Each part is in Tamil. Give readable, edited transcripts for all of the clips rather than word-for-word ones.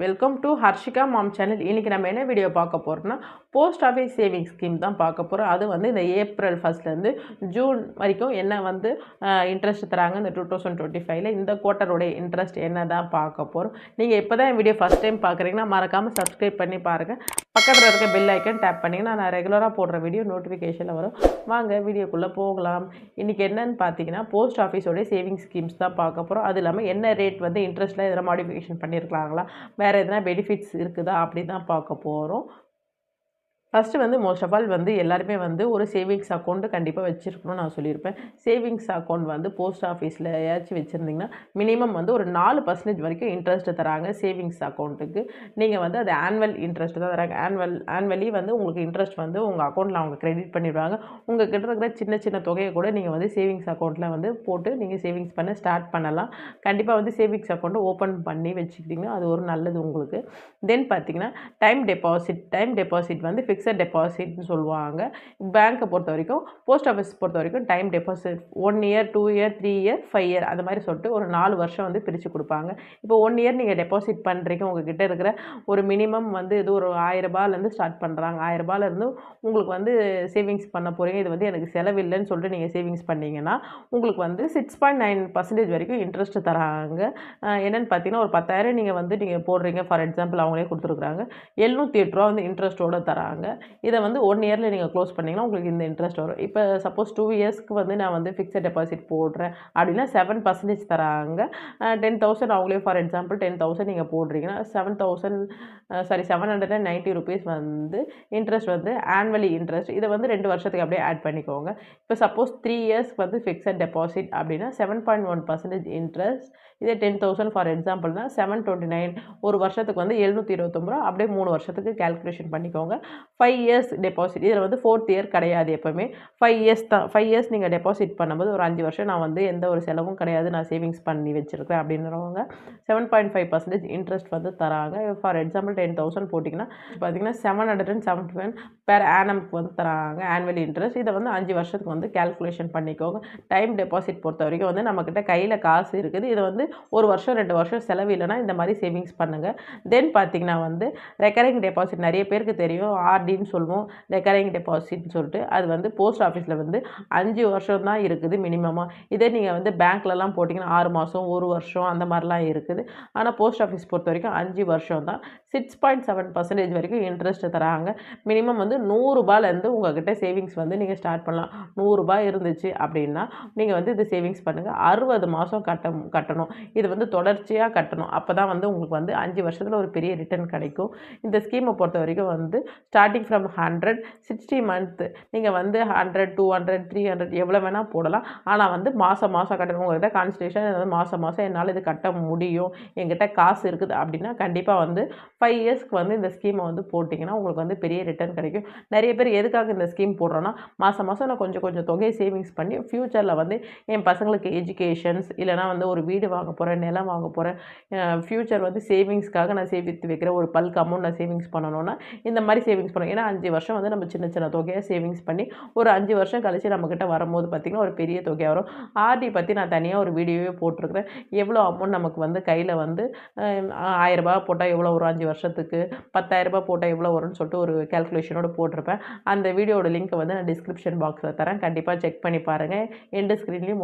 Welcome to Harshika ma'am channel. இன்றைக்கி நம்ம என்ன வீடியோ பார்க்க போகிறோம்னா போஸ்ட் ஆஃபீஸ் சேவிங்ஸ் ஸ்கீம் தான் பார்க்க போகிறோம். அது வந்து இந்த ஏப்ரல் 1 ஜூன் வரைக்கும் என்ன வந்து இன்ட்ரெஸ்ட் தராங்க இந்த 2025 இந்த குவார்ட்டருடைய இன்ட்ரெஸ்ட் என்ன தான் பார்க்க போகிறோம். நீங்கள் இப்போ தான் வீடியோ ஃபஸ்ட் டைம் பார்க்குறீங்கன்னா மறக்காமல் சப்ஸ்கிரைப் பண்ணி பாருங்கள். பக்கத்தில் இருக்க பெல் ஐக்கன் டேப் பண்ணிங்கன்னா நான் ரெகுலராக போடுற வீடியோ நோட்டிஃபிகேஷனில் வரும். வாங்க வீடியோக்குள்ளே போகலாம். இன்றைக்கி என்னென்னு பார்த்தீங்கன்னா போஸ்ட் ஆஃபீஸோடைய சேவிங்ஸ் ஸ்கீம்ஸ் தான் பார்க்க போகிறோம். அது இல்லாமல் என்ன ரேட் வந்து இன்ட்ரெஸ்ட்டில் எதனா மாடிஃபிகேஷன் பண்ணியிருக்கலாங்களா, வேறு எதனா பெனிஃபிட்ஸ் இருக்குதா அப்படி தான் பார்க்க போகிறோம். ஃபஸ்ட்டு வந்து மோஸ்ட் ஆஃப் ஆல் வந்து எல்லாருமே வந்து ஒரு சேவிங்ஸ் அக்கௌண்ட்டு கண்டிப்பாக வச்சுருக்கணும்னு நான் சொல்லியிருப்பேன். சேவிங்ஸ் அக்கௌண்ட் வந்து போஸ்ட் ஆஃபீஸில் ஏதாச்சும் வச்சுருந்திங்கன்னா மினிமம் வந்து ஒரு 4% வரைக்கும் இன்ட்ரெஸ்ட் தராங்க சேவிங்ஸ் அக்கௌண்ட்டுக்கு. நீங்கள் வந்து அது ஆனுவல் இன்ட்ரெஸ்ட் தான் தராங்க. ஆனுவலி வந்து உங்களுக்கு இன்ட்ரெஸ்ட் வந்து உங்கள் அக்கௌண்ட்டில் அவங்க கிரெடிட் பண்ணிடுவாங்க. உங்கள் கிட்ட இருக்கிற சின்ன சின்ன தொகையை கூட நீங்கள் வந்து சேவிங்ஸ் அக்கௌண்ட்டில் வந்து போட்டு நீங்கள் சேவிங்ஸ் பண்ண ஸ்டார்ட் பண்ணலாம். கண்டிப்பாக வந்து சேவிங்ஸ் அக்கௌண்ட்டை ஓப்பன் பண்ணி வச்சுக்கிட்டிங்கன்னா அது ஒரு நல்லது உங்களுக்கு. தென் பார்த்தீங்கன்னா டைம் டெபாசிட் வந்து ஃபிக்ஸட் டெபாசிட்னு சொல்லுவாங்க. பேங்க்கை பொறுத்த வரைக்கும், போஸ்ட் ஆஃபீஸ் பொறுத்த வரைக்கும் time deposit 1 year 2 year 3 year 5 year அது மாதிரி சொல்லிட்டு ஒரு 4 வருஷம் வந்து பிரித்து கொடுப்பாங்க. இப்போ 1 இயர் நீங்கள் டெபாசிட் பண்ணுறீங்க, உங்ககிட்ட இருக்கிற ஒரு மினிமம் வந்து இது ஒரு 1000 ரூபாயிலேருந்து ஸ்டார்ட் பண்ணுறாங்க. 1000 ரூபாயிலேருந்து உங்களுக்கு வந்து சேவிங்ஸ் பண்ண போகிறீங்க. இது வந்து எனக்கு செலவில்லைன்னு சொல்லிட்டு நீங்கள் சேவிங்ஸ் பண்ணிங்கன்னா உங்களுக்கு வந்து 6.9% வரைக்கும் இன்ட்ரெஸ்ட் தராங்க. என்னென்னு பார்த்தீங்கன்னா ஒரு 10,000 நீங்கள் வந்து நீங்கள் போடுறீங்க, ஃபார் எக்ஸாம்பிள் அவங்களே கொடுத்துருக்குறாங்க, 708 ரூபா வந்து இன்ட்ரெஸ்ட்டோடு தராங்க. இதை வந்து 1 இயரில் நீங்கள் க்ளோஸ் பண்ணிங்கன்னா உங்களுக்கு இந்த இன்ட்ரெஸ்ட் வரும். இப்போ சப்போஸ் 2 இயர்ஸ்க்கு வந்து நான் வந்து ஃபிக்ஸட் டெபாசிட் போடுறேன் அப்படின்னா 7% தராங்க. 10,000 அவங்களே ஃபார் எக்ஸாம்பிள் 10,000 நீங்கள் போடுறீங்கன்னா 790 ருபீஸ் வந்து இன்ட்ரெஸ்ட் வந்து ஆனுவலி இன்ட்ரெஸ்ட். இதை வந்து 2 வருஷத்துக்கு அப்படியே ஆட் பண்ணிக்கோங்க. இப்போ சப்போஸ் 3 இயர்ஸ்க்கு வந்து ஃபிக்ஸட் டெபாசிட் அப்படின்னா 7.1% இன்ட்ரெஸ்ட். இதே 10,000 ஃபார் எக்ஸாம்பிள்னா 729 ஒரு வருஷத்துக்கு வந்து 729 ரூபா. அப்படியே 3 வருஷத்துக்கு கேல்குலேஷன் பண்ணிக்கோங்க. 5 இயர்ஸ் டெபாசிட். இதில் வந்து 4th இயர் கிடையாது, எப்போவுமே 5 இயர்ஸ் தான். 5 இயர்ஸ் நீங்கள் டெபாசிட் பண்ணும்போது ஒரு 5 வருஷம் நான் வந்து எந்த ஒரு செலவும் கிடையாது, நான் சேவிங்ஸ் பண்ணி வச்சுருக்கேன் அப்படின்றவங்க 7.5% இன்ட்ரெஸ்ட் வந்து தராங்க. ஃபார் எக்ஸாம்பிள் 10,000 போட்டிங்கன்னா பார்த்தீங்கன்னா 771 பெர் ஆனம்க்கு வந்து தராங்க ஆனுவல் இன்ட்ரெஸ்ட். இதை வந்து 5 வருஷத்துக்கு வந்து கேல்குலேஷன் பண்ணிக்கோங்க. டைம் டெபாசிட் பொறுத்த வரைக்கும் வந்து நம்மக்கிட்ட கையில் காசு இருக்குது, இதை வந்து 1 வருஷம் 2 வருஷம் செலவு இல்லைனா இந்த மாதிரி சேவிங்ஸ் பண்ணுங்கள். தென் பார்த்தீங்கன்னா வந்து ரெக்கரிங் டெபாசிட் நிறைய பேருக்கு தெரியும், ஆர்டின்னு சொல்லுவோம், ரெக்கரிங் டெபாசிட்னு சொல்லிட்டு. அது வந்து போஸ்ட் ஆஃபீஸில் வந்து 5 வருஷம் தான் இருக்குது மினிமமாக. இதே நீங்கள் வந்து பேங்க்லலாம் போட்டிங்கன்னா 6 மாதம் 1 வருஷம் அந்த மாதிரிலாம் இருக்குது. ஆனால் போஸ்ட் ஆஃபீஸ் பொறுத்த வரைக்கும் 5 வருஷம் தான். 6.7% வரைக்கும் இன்ட்ரெஸ்ட் தராங்க. மினிமம் வந்து 100 ரூபாயிலேருந்து உங்கள்கிட்ட சேவிங்ஸ் வந்து நீங்கள் ஸ்டார்ட் பண்ணலாம். 100 ரூபாய் இருந்துச்சு அப்படின்னா நீங்கள் வந்து இது சேவிங்ஸ் பண்ணுங்கள். 60 மாதம் கட்டணும். இது வந்து தொடர்ச்சியாக கட்டணும். அப்போ தான் வந்து உங்களுக்கு வந்து 5 வருஷத்தில் ஒரு பெரிய ரிட்டர்ன் கிடைக்கும். இந்த ஸ்கீமை பொறுத்த வரைக்கும் வந்து ஸ்டார்டிங் ஃப்ரம் 100 60 மந்த் நீங்கள் வந்து 100 200 300 எவ்வளோ வேணால் போடலாம். ஆனால் வந்து மாதம் கட்டணும். உங்கள்கிட்ட கான்ஸ்டியூஷன் மாதம் என்னால் இது கட்ட முடியும், என்கிட்ட காசு இருக்குது அப்படின்னா கண்டிப்பாக வந்து 5 இயர்ஸ்க்கு வந்து இந்த ஸ்கீமை வந்து போட்டிங்கன்னா உங்களுக்கு வந்து பெரிய ரிட்டர்ன் கிடைக்கும். நிறைய பேர் எதுக்காக இந்த ஸ்கீம் போடுறோன்னா மாதம் நான் கொஞ்சம் தொகையை சேவிங்ஸ் பண்ணி ஃப்யூச்சரில் வந்து என் பசங்களுக்கு எஜுகேஷன்ஸ் இல்லைனா வந்து ஒரு வீடு வாங்க போகிறேன், நிலம் வாங்க போகிறேன், ஃப்யூச்சர் வந்து சேவிங்ஸ்க்காக நான் சேவித்து வைக்கிற ஒரு பல்க் அமௌண்ட் நான் சேவிங்ஸ் பண்ணணும்னா இந்த மாதிரி சேவிங்ஸ் பண்ணணும். ஏன்னா 5 வருஷம் வந்து நம்ம சின்ன தொகையை சேவிங்ஸ் பண்ணி ஒரு 5 வருஷம் கழிச்சு நம்மக்கிட்ட வரும்போது பார்த்திங்கன்னா ஒரு பெரிய தொகையாக வரும். ஆர்டி பற்றி நான் தனியாக ஒரு வீடியோவே போட்டிருக்கிறேன். எவ்வளோ அமௌண்ட் நமக்கு வந்து கையில் வந்து 1000 ரூபாய் போட்டால் எவ்வளோ வரும், 5 வருஷத்துக்கு 10,000 ரூபாய் போட்டால் எவ்வளோ வரும்னு சொல்லிட்டு ஒரு கேல்குலேஷனோடு போட்டிருப்பேன். அந்த வீடியோட லிங்க்கை வந்து நான் டிஸ்கிரிப்ஷன் பாக்ஸில் தரேன், கண்டிப்பாக செக் பண்ணி பாருங்கள். எண்டு ஸ்க்ரீன்லேயும்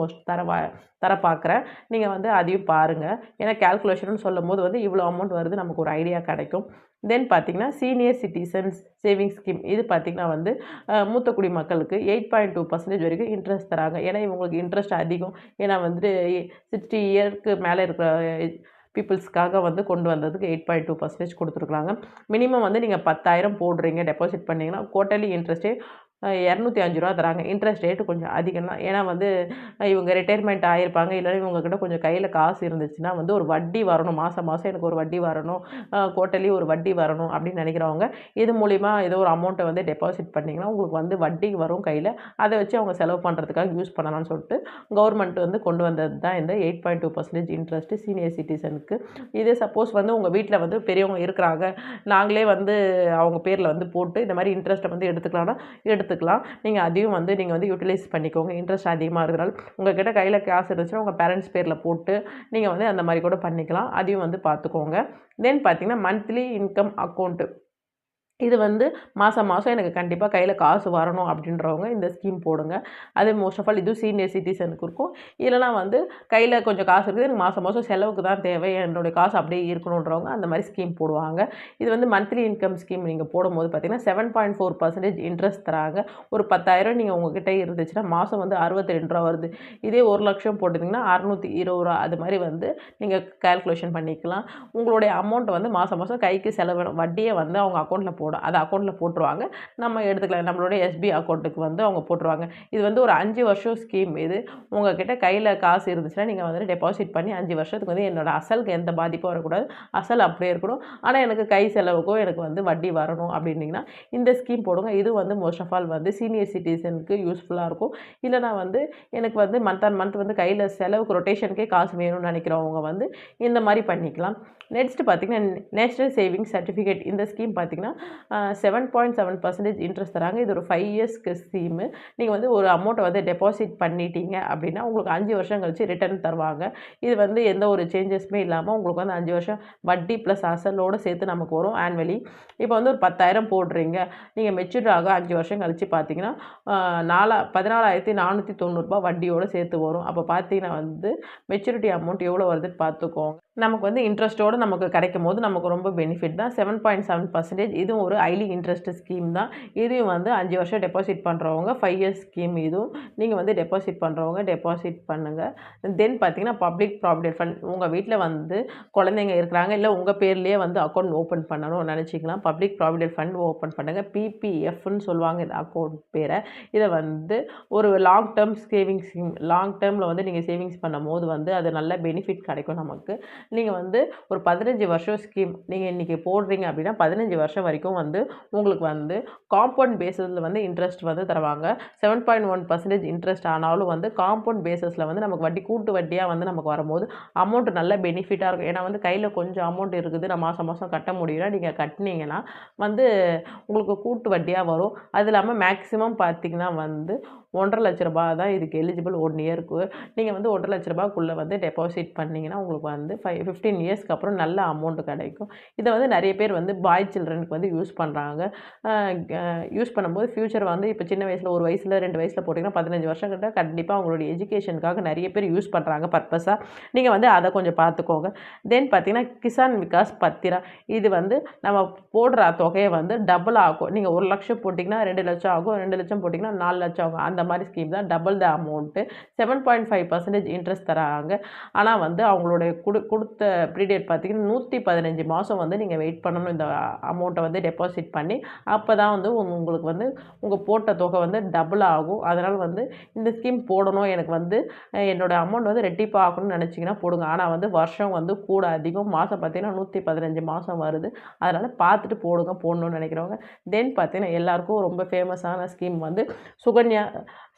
தர பார்க்குறேன், நீங்கள் வந்து அதையும் பாருங்கள். ஏன்னா கேல்குலேஷன் சொல்லும் போது வந்து இவ்வளோ அமௌண்ட் வருது நமக்கு ஒரு ஐடியா கிடைக்கும். தென் பார்த்திங்கன்னா சீனியர் சிட்டிசன்ஸ் சேவிங்ஸ் ஸ்கீம். இது பார்த்திங்கன்னா வந்து மூத்த குடிமக்களுக்கு 8.2% வரைக்கும் இன்ட்ரெஸ்ட் தராங்க. ஏன்னா இவங்களுக்கு இன்ட்ரெஸ்ட் அதிகம். ஏன்னா வந்துட்டு 60 இயருக்கு மேலே இருக்கிற பீப்புள்ஸ்க்காக வந்து கொண்டு வந்ததுக்கு 8.2% கொடுத்துருக்குறாங்க. மினிமம் வந்து நீங்கள் 10,000 போடுறீங்க, டெபாசிட் பண்ணிங்கன்னா குவார்ட்டர்லி இன்ட்ரெஸ்ட்டே 205 ரூபா தராங்க. இன்ட்ரெஸ்ட் ரேட்டு கொஞ்சம் அதிகம் தான். ஏன்னா வந்து இவங்க ரிட்டையர்மெண்ட் ஆகிருப்பாங்க, இல்லைனா இவங்கக்கிட்ட கொஞ்சம் கையில் காசு இருந்துச்சுன்னா வந்து ஒரு வட்டி வரணும், மாதம் எனக்கு ஒரு வட்டி வரணும், குவார்ட்டர்லி ஒரு வட்டி வரணும் அப்படின்னு நினைக்கிறவங்க இது மூலிமா ஏதோ ஒரு அமௌண்ட்டை வந்து டெபாசிட் பண்ணிங்கன்னா உங்களுக்கு வந்து வட்டி வரும் கையில். அதை வச்சு அவங்க செலவு பண்ணுறதுக்காக யூஸ் பண்ணலாம்னு சொல்லிட்டு கவர்மெண்ட் வந்து கொண்டு வந்தது தான் இந்த 8.2% இன்ட்ரெஸ்ட்டு சீனியர் சிட்டிசனுக்கு. இதே சப்போஸ் வந்து உங்கள் வீட்டில் வந்து பெரியவங்க இருக்கிறாங்க, நாங்களே வந்து அவங்க பேரில் வந்து போட்டு இந்த மாதிரி இன்ட்ரெஸ்ட்டை வந்து எடுத்துக்கலாம்னா எடுத்துக்கலாம். நீங்கள் அதையும் வந்து நீங்கள் வந்து யூட்டிலைஸ் பண்ணிக்கோங்க. இன்ட்ரெஸ்ட் அதிகமாக இருக்கிறனால உங்கள் கிட்ட கையில் காசு இருந்துச்சுன்னா உங்கள் பேரண்ட்ஸ் பேரில் போட்டு நீங்கள் வந்து அந்த மாதிரி கூட பண்ணிக்கலாம். அதையும் வந்து பார்த்துக்கோங்க. தென் பார்த்தீங்கன்னா மந்த்லி இன்கம் அக்கௌண்ட்டு, இது வந்து மாதம் மாதம் எனக்கு கண்டிப்பாக கையில் காசு வரணும் அப்படின்றவங்க இந்த ஸ்கீம் போடுங்க. அது மோஸ்ட் ஆஃப் ஆல் இதுவும் சீனியர் சிட்டிசனுக்கு இருக்கும். இல்லைனா வந்து கையில் கொஞ்சம் காசு இருக்குது, எனக்கு மாதம் மாதம் செலவுக்கு தான் தேவை, என்னுடைய காசு அப்படியே இருக்கணுன்றவங்க அந்த மாதிரி ஸ்கீம் போடுவாங்க. இது வந்து மந்த்லி இன்கம் ஸ்கீம் நீங்கள் போடும்போது பார்த்தீங்கன்னா 7.4% இன்ட்ரெஸ்ட் தராங்க. ஒரு 10,000 நீங்கள் உங்ககிட்ட இருந்துச்சுன்னா மாதம் வந்து 62 ரூபா வருது. இதே 1,00,000 போட்டிங்கன்னா 620 ரூபா, அது மாதிரி வந்து நீங்கள் கால்குலேஷன் பண்ணிக்கலாம். உங்களுடைய அமௌண்ட் வந்து மாதம் மாதம் கைக்கு செலவு வட்டியை வந்து அவங்க அக்கௌண்ட்டில் அது அக்கௌண்ட்டில் போட்டுருவாங்க. நம்ம எடுத்துக்கலாம். நம்மளுடைய எஸ்பி அக்கௌண்ட்டுக்கு வந்து அவங்க போட்டுருவாங்க. இது வந்து ஒரு 5 வருஷம் ஸ்கீம். இது உங்ககிட்ட கையில் காசு இருந்துச்சுன்னா நீங்கள் வந்து டெபாசிட் பண்ணி 5 வருஷத்துக்கு வந்து என்னோட அசலுக்கு எந்த பாதிப்பும் வரக்கூடாது, அசல் அப்படியே இருக்கணும், ஆனால் எனக்கு கை செலவுக்கும் எனக்கு வந்து வட்டி வரணும் அப்படின்னிங்கன்னா இந்த ஸ்கீம் போடுங்க. இது வந்து மோஸ்ட் ஆஃப் ஆல் வந்து சீனியர் சிட்டிசனுக்கு யூஸ்ஃபுல்லாக இருக்கும். இல்லைனா வந்து எனக்கு வந்து மந்த் ஆன் மந்த் வந்து கையில் செலவுக்கு ரொட்டேஷனுக்கே காசு வேணும்னு நினைக்கிறவங்க வந்து இந்த மாதிரி பண்ணிக்கலாம். நெக்ஸ்ட்டு பார்த்தீங்கன்னா நேஷ்னல் சேவிங்ஸ் சர்டிஃபிகேட், இந்த ஸ்கீம் பார்த்தீங்கன்னா 7.7% இன்ட்ரெஸ்ட் தராங்க. இது ஒரு 5 இயர்ஸ்க்கு ஸ்கீமு. நீங்கள் வந்து ஒரு அமௌண்ட்டை வந்து டெபாசிட் பண்ணிட்டீங்க அப்படின்னா உங்களுக்கு 5 வருஷம் கழிச்சு ரிட்டர்ன் தருவாங்க. இது வந்து எந்த ஒரு சேஞ்சஸுமே இல்லாமல் உங்களுக்கு வந்து 5 வருஷம் வட்டி ப்ளஸ் அசலோடு சேர்த்து நமக்கு வரும் ஆனுவலி. இப்போ வந்து ஒரு 10,000 போடுறீங்க, நீங்கள் மெச்சூர் ஆக 5 வருஷம் கழிச்சு பார்த்தீங்கன்னா 14,490 ரூபா வட்டியோடு சேர்த்து வரும். அப்போ பார்த்தீங்கன்னா வந்து மெச்சூரிட்டி அமௌண்ட் எவ்வளோ வருதுன்னு பார்த்துக்கோங்க. நமக்கு வந்து இன்ட்ரெஸ்ட்டோடு நமக்கு கிடைக்கும் போது நமக்கு ரொம்ப பெனிஃபிட் தான். 7.7% இதுவும் ஒரு ஹைலி இன்ட்ரெஸ்ட் ஸ்கீம் தான். இதையும் வந்து 5 வருஷம் டெபாசிட் பண்ணுறவங்க 5 இயர்ஸ் ஸ்கீம், இதுவும் நீங்கள் வந்து டெபாசிட் பண்ணுறவங்க டெபாசிட் பண்ணுங்கள். தென் பார்த்தீங்கன்னா பப்ளிக் ப்ராவிடென்ட் ஃபண்ட், உங்கள் வீட்டில் வந்து குழந்தைங்க இருக்கிறாங்க, இல்லை உங்கள் பேர்லேயே வந்து அக்கௌண்ட் ஓப்பன் பண்ணணும்னு நினச்சிக்கலாம், பப்ளிக் ப்ராவிடென்ட் ஃபண்ட் ஓப்பன் பண்ணுங்கள். பிபிஎஃப்னு சொல்லுவாங்க இந்த அக்கௌண்ட் பேரை. இதை வந்து ஒரு long term savings scheme. Long டேர்மில் வந்து நீங்கள் சேவிங்ஸ் பண்ணும் போது வந்து அது நல்ல பெனிஃபிட் கிடைக்கும் நமக்கு. நீங்கள் வந்து ஒரு 15 வருஷம் ஸ்கீம் நீங்கள் இன்றைக்கி போடுறீங்க அப்படின்னா 15 வருஷம் வரைக்கும் வந்து உங்களுக்கு வந்து காம்பவுண்ட் பேஸில் வந்து இன்ட்ரெஸ்ட் வந்து தருவாங்க. 7.1% இன்ட்ரெஸ்ட் ஆனாலும் வந்து காம்பவுண்ட் பேஸஸில் வந்து நமக்கு வட்டி கூட்டு வட்டியாக வந்து நமக்கு வரும்போது அமௌண்ட் நல்ல பெனிஃபிட்டாக இருக்கும். ஏன்னா வந்து கையில் கொஞ்சம் அமௌண்ட் இருக்குது, நான் மாதம் மாதம் கட்ட முடியும்னா நீங்கள் கட்டினீங்கன்னா வந்து உங்களுக்கு கூட்டு வட்டியாக வரும். அது இல்லாமல் மேக்ஸிமம் பார்த்திங்கன்னா வந்து 1,50,000 லட்ச ரூபா தான் இதுக்கு எலிஜிபிள் 1 இயருக்கு. நீங்கள் வந்து 1,50,000 லட்ச ரூபாக்குள்ளே வந்து டெபாசிட் பண்ணிங்கன்னா உங்களுக்கு வந்து 15 இயர்ஸ்க்கு அப்புறம் நல்ல அமௌண்ட் கிடைக்கும். இதை வந்து நிறைய பேர் வந்து பாய் சில்ட்ரனுக்கு வந்து யூஸ் பண்ணுறாங்க. யூஸ் பண்ணும்போது ஃப்யூச்சர் வந்து இப்போ சின்ன வயசில் 1 வயசில் 2 வயசில் போட்டிங்கன்னா 15 வருஷம் கிட்ட கண்டிப்பாக அவங்களுடைய எஜுகேஷனுக்காக நிறைய பேர் யூஸ் பண்ணுறாங்க பர்பஸாக. நீங்கள் வந்து அதை கொஞ்சம் பார்த்துக்கோங்க. தென் பார்த்தீங்கன்னா கிசான் விகாஸ் பத்திரா, இது வந்து நம்ம போடுற தொகையை வந்து டபுள் ஆகும். நீங்கள் 1 லட்சம் போட்டிங்கன்னா 2 லட்சம் ஆகும், 2 லட்சம் போட்டிங்கன்னா 4 லட்சம் ஆகும். அந்த மாதிரி ஸ்கீம் தான். Double the amount. 7.5% இன்ட்ரெஸ்ட் தராங்க. ஆனால் வந்து அவங்களுடைய கொடுத்த பீரியட் பார்த்தீங்கன்னா 115 மாதம் வந்து நீங்கள் வெயிட் பண்ணணும் இந்த அமௌண்ட்டை வந்து டெபாசிட் பண்ணி. அப்போ தான் வந்து உங்களுக்கு வந்து உங்கள் போட்ட தொகை வந்து டபுள் ஆகும். அதனால் வந்து இந்த ஸ்கீம் போடணும், எனக்கு வந்து என்னோடய அமௌண்ட் வந்து ரெட்டிப்பாக ஆகணும்னு நினச்சிங்கன்னா போடுங்க. ஆனால் வந்து வருஷம் வந்து கூட அதிகம், மாதம் பார்த்தீங்கன்னா 115 மாதம் வருது. அதனால் பார்த்துட்டு போடுங்க போடணும்னு நினைக்கிறவங்க. தென் பார்த்தீங்கன்னா எல்லாருக்கும் ரொம்ப ஃபேமஸான ஸ்கீம் வந்து சுகன்யா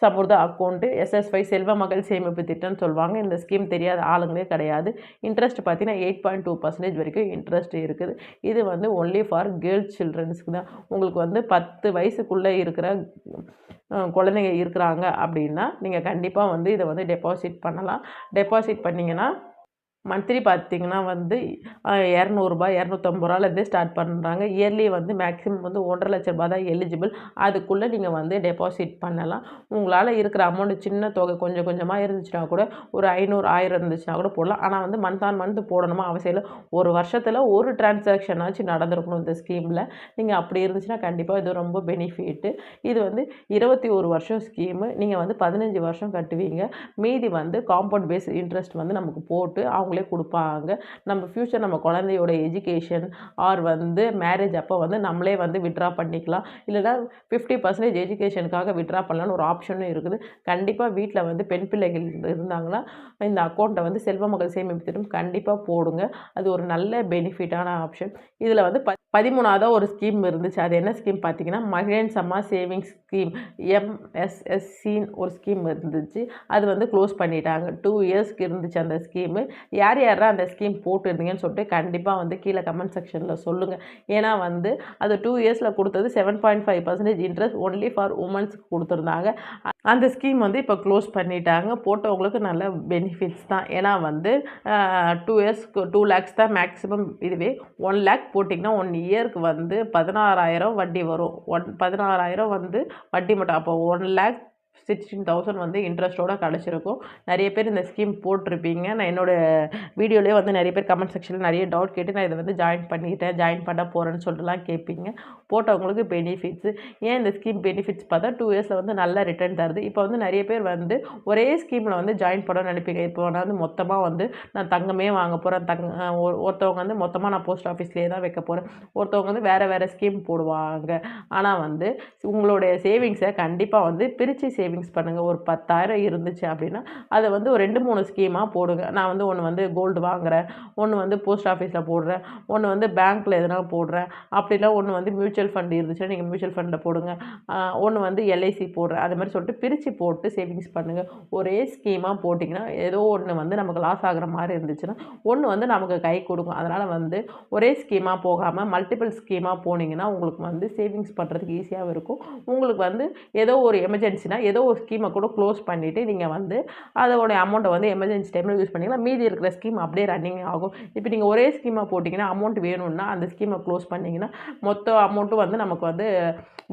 சமுர்தா அக்கௌண்ட்டு, SSY செல்வ மகள் சேமிப்பு திட்டம்னு சொல்லுவாங்க. இந்த ஸ்கீம் தெரியாத ஆளுங்களே கிடையாது. இன்ட்ரெஸ்ட் பார்த்தீங்கன்னா 8.2% வரைக்கும் இன்ட்ரெஸ்ட் இருக்குது. இது வந்து ஒன்லி ஃபார் கேர்ள்ஸ் சில்ட்ரன்ஸ்க்கு தான். உங்களுக்கு வந்து 10 வயசுக்குள்ளே இருக்கிற குழந்தைங்க இருக்கிறாங்க அப்படின்னா நீங்கள் கண்டிப்பாக வந்து இதை வந்து டெபாசிட் பண்ணலாம். டெபாசிட் பண்ணிங்கன்னா மந்த்லி பார்த்திங்கன்னா வந்து ரூ. 200 250 ஸ்டார்ட் பண்ணுறாங்க. இயர்லி வந்து மேக்ஸிமம் வந்து 1,50,000 லட்ச ரூபா தான் எலிஜிபிள். அதுக்குள்ளே நீங்கள் வந்து டெபாசிட் பண்ணலாம். உங்களால் இருக்கிற அமௌண்ட் சின்ன தொகை கொஞ்சம் கொஞ்சமாக இருந்துச்சுன்னா கூட ஒரு 500 1000 இருந்துச்சுன்னா கூட போடலாம். ஆனால் வந்து மந்த் ஆன் மந்த் போடணுமா அவசியம் இல்லை. ஒரு வருஷத்தில் ஒரு டிரான்சாக்ஷனாச்சும் நடந்திருக்கணும் இந்த ஸ்கீமில். நீங்கள் அப்படி இருந்துச்சுன்னா கண்டிப்பாக இது ரொம்ப பெனிஃபிட்டு. இது வந்து 21 வருஷம் ஸ்கீமு. நீங்கள் வந்து 15 வருஷம் கட்டுவீங்க. மீதி வந்து காம்பவுண்ட் பேஸ் இன்ட்ரெஸ்ட் வந்து நமக்கு போட்டு அவங்களே கொடுப்பாங்க. நம்ம ஃப்யூச்சர் நம்ம குழந்தையோட எஜுகேஷன் ஆர் வந்து மேரேஜ் அப்போ வந்து நம்மளே வந்து வித்ட்ரா பண்ணிக்கலாம். இல்லைனா 50% எஜுகேஷனுக்காக வித்ட்ரா பண்ணலான்னு ஒரு ஆப்ஷனும் இருக்குது. கண்டிப்பாக வீட்டில் வந்து பெண் பிள்ளைகள் இருந்தாங்கன்னா இந்த அக்கௌண்ட்டை வந்து செல்வ மகள் சேமிப்பு திட்டம் கண்டிப்பாக போடுங்க. அது ஒரு நல்ல பெனிஃபிட்டான ஆப்ஷன். இதில் வந்து 13ஆவதா ஒரு ஸ்கீம் இருந்துச்சு. அது என்ன ஸ்கீம் பார்த்தீங்கன்னா, மகிழன் சம்மா சேவிங்ஸ் ஸ்கீம் MSSCன்னு ஒரு ஸ்கீம் இருந்துச்சு. அது வந்து க்ளோஸ் பண்ணிட்டாங்க. 2 இயர்ஸ்க்கு இருந்துச்சு அந்த ஸ்கீமு. யார் யாரெல்லாம் அந்த ஸ்கீம் போட்டுருந்தீங்கன்னு சொல்லிட்டு கண்டிப்பாக வந்து கீழே கமெண்ட் செக்ஷனில் சொல்லுங்கள். ஏன்னா வந்து அது 2 இயர்ஸில் கொடுத்தது 7.5% இன்ட்ரெஸ்ட் ஒன்லி ஃபார் உமன்ஸ்க்கு கொடுத்துருந்தாங்க. அந்த ஸ்கீம் வந்து இப்போ க்ளோஸ் பண்ணிட்டாங்க. போட்டவங்களுக்கு நல்ல பெனிஃபிட்ஸ் தான். ஏன்னா வந்து 2 இயர்ஸ்க்கு 2 லேக்ஸ் தான் மேக்ஸிமம். இதுவே 1 லேக் போட்டிங்கன்னா 1 இயருக்கு வந்து 16,000 வட்டி வரும். 16,000 வந்து வட்டி மட்டும். அப்போ 1,16,000 வந்து இன்ட்ரெஸ்ட்டோட கிடச்சிருக்கும். நிறைய பேர் இந்த ஸ்கீம் போட்டிருப்பீங்க. நான் என்னோடய வீடியோலேயே வந்து நிறைய பேர் கமெண்ட் செக்ஷனில் நிறைய டவுட் கேட்டு நான் இதை வந்து ஜாயின் பண்ண போகிறேன்னு சொல்லிட்டுலாம் கேட்பீங்க. போட்டவங்களுக்கு பெனிஃபிட்ஸு. ஏன் இந்த ஸ்கீம் பெனிஃபிட்ஸ் பார்த்தா 2 இயர்ஸில் வந்து நல்ல ரிட்டர்ன் தருது. இப்போ வந்து நிறைய பேர் வந்து ஒரே ஸ்கீமில் வந்து ஜாயின் பண்ணணும்னு நினைப்பீங்க. இப்போ நான் வந்து மொத்தமாக வந்து நான் தங்கமே வாங்க போகிறேன். ஒருத்தவங்க வந்து மொத்தமாக நான் போஸ்ட் ஆஃபீஸ்லேயே தான் வைக்க போகிறேன். ஒருத்தவங்க வந்து வேறு ஸ்கீம் போடுவாங்க. ஆனால் வந்து உங்களுடைய சேவிங்ஸை கண்டிப்பாக வந்து பிரித்து சேவிங்ஸ் பண்ணுங்கள். ஒரு 10,000 இருந்துச்சு அப்படின்னா அதை வந்து ஒரு 2-3 ஸ்கீமாக போடுங்க. நான் வந்து ஒன்று வந்து கோல்டு வாங்குகிறேன், ஒன்று வந்து போஸ்ட் ஆஃபீஸில் போடுறேன், ஒன்று வந்து பேங்க்கில் எதுனா போடுறேன், அப்படிலாம் ஒன்று வந்து மியூச்சுவல் ஃபண்ட் இருந்துச்சுன்னா நீங்கள் மியூச்சுவல் ஃபண்டில் போடுங்க, ஒன்று வந்து எல்ஐசி போடுறேன். அது மாதிரி சொல்லிட்டு பிரித்து போட்டு சேவிங்ஸ் பண்ணுங்கள். ஒரே ஸ்கீமாக போட்டிங்கன்னா ஏதோ ஒன்று வந்து நமக்கு லாஸ் ஆகிற மாதிரி இருந்துச்சுன்னா ஒன்று வந்து நமக்கு கை கொடுக்கும். அதனால் வந்து ஒரே ஸ்கீமாக போகாமல் மல்டிபிள் ஸ்கீமாக போனீங்கன்னா உங்களுக்கு வந்து சேவிங்ஸ் பண்ணுறதுக்கு ஈஸியாகவும் இருக்கும். உங்களுக்கு வந்து ஏதோ ஒரு எமர்ஜென்சினா ஏதோ ஒரு ஸ்கீமை கூட க்ளோஸ் பண்ணிவிட்டு நீங்கள் வந்து அதோடைய அமௌண்ட்டை வந்து எமர்ஜென்சி டைமில் யூஸ் பண்ணிக்கலாம். மீதி இருக்கிற ஸ்கீம் அப்படியே ரன்னிங் ஆகும். இப்போ நீங்கள் ஒரே ஸ்கீமாக போட்டிங்கன்னா அமௌண்ட் வேணும்னா அந்த ஸ்கீமை க்ளோஸ் பண்ணிங்கன்னா மொத்த அமௌண்ட்டும் வந்து நமக்கு வந்து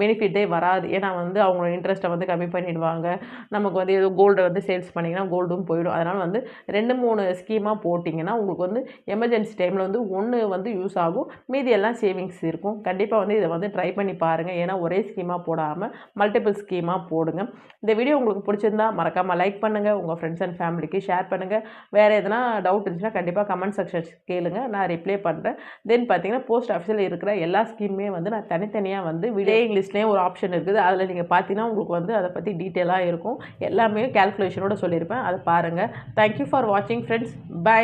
பெனிஃபிட்டே வராது. ஏன்னா வந்து அவங்களோட இன்ட்ரெஸ்ட்டை வந்து கம்மி பண்ணிடுவாங்க. நமக்கு வந்து ஏதோ கோல்டை வந்து சேல்ஸ் பண்ணிங்கன்னா கோல்டும் போயிடும். அதனால் வந்து 2-3 ஸ்கீமாக போட்டிங்கன்னா உங்களுக்கு வந்து எமர்ஜென்சி டைமில் வந்து ஒன்று வந்து யூஸ் ஆகும், மீதி எல்லாம் சேவிங்ஸ் இருக்கும். கண்டிப்பாக வந்து இதை வந்து ட்ரை பண்ணி பாருங்கள். ஏன்னா ஒரே ஸ்கீமாக போடாமல் மல்டிபிள் ஸ்கீமாக போடுங்க. இந்த வீடியோ உங்களுக்கு பிடிச்சிருந்தா மறக்காமல் லைக் பண்ணுங்கள், உங்கள் ஃப்ரெண்ட்ஸ் அண்ட் ஃபேமிலிக்கு ஷேர் பண்ணுங்கள். வேறு எதனா டவுட் இருந்துச்சுன்னா கண்டிப்பாக கமெண்ட் செக்ஷன் கேளுங்க, நான் ரிப்ளை பண்ணுறேன். தென் பார்த்தீங்கன்னா போஸ்ட் ஆஃபீஸில் இருக்கிற எல்லா ஸ்கீமுமே வந்து நான் தனித்தனியாக வந்து வீடியோ லிஸ்ட்லேயும் ஒரு ஆப்ஷன் இருக்குது. அதில் நீங்கள் பார்த்தீங்கன்னா உங்களுக்கு வந்து அதை பற்றி டீட்டெயிலாக இருக்கும். எல்லாமே கேல்குலேஷனோட சொல்லியிருப்பேன். அதை பாருங்கள். தேங்க்யூ ஃபார் வாட்சிங் ஃப்ரெண்ட்ஸ். பை.